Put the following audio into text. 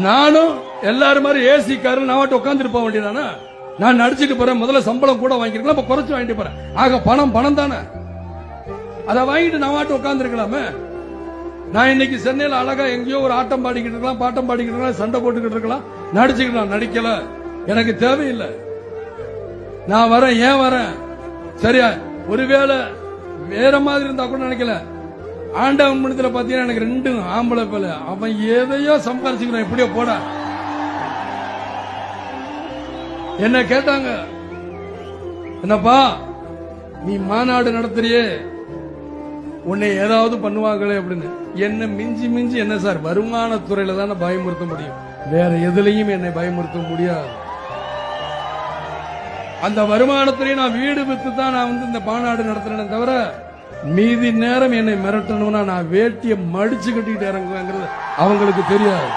நானும் எல்லாரும் மாதிரி ஏசி காரில் நான் உட்காந்துட்டு போக வேண்டியதானே? நான் நடிச்சுட்டு போறேன், முதல்ல சம்பளம் கூட வாங்கிருக்கலாம், இப்ப குறைச்சு வாங்கிட்டு போறேன். ஆக பணம் பணம் தானே, அதை வாங்கிட்டு நான் உட்கார்ந்து இருக்கலாமே. நான் இன்னைக்கு சென்னையில் அழகா எங்கேயோ ஒரு ஆட்டம் பாடிக்கிட்டு இருக்கலாம், பாட்டம் பாடிக்கிட்டு இருக்கலாம், சண்டை போட்டுக்கிட்டு இருக்கலாம், நடிச்சுக்கலாம். நடிக்கல, எனக்கு தேவையில்லை. நான் வரேன், ஏன் வரேன்? சரியா, ஒருவேளை வேற மாதிரி இருந்தா கூட நினைக்கல. ஆண்டவன் மனத்துல பாத்தீங்கன்னா எனக்கு 2 ஆம்பளை பேல, அவன் எதையோ சம்பாரிச்சுக்கிறான், எப்படியோ போட. என்ன கேட்டாங்க, என்னப்பா நீ மாநாடு நடத்துறியே, உன்னை ஏதாவது பண்ணுவாங்களே அப்படின்னு. என்ன மிஞ்சி மிஞ்சி என்ன சார், வருமானத்துறையில தானே பயமுறுத்த முடியும், வேற எதுலையும் என்னை பயமுறுத்த முடியாது. அந்த வருமானத்திலேயே நான் வீடு வித்து தான் நான் இந்த மாநாடு நடத்துறேன் தவிர, மீதி நேரம் என்னை மிரட்டணும்னா நான் வேட்டியை மடிச்சு கட்டிட்டு இறங்குவேங்கிறது அவங்களுக்கு தெரியாது.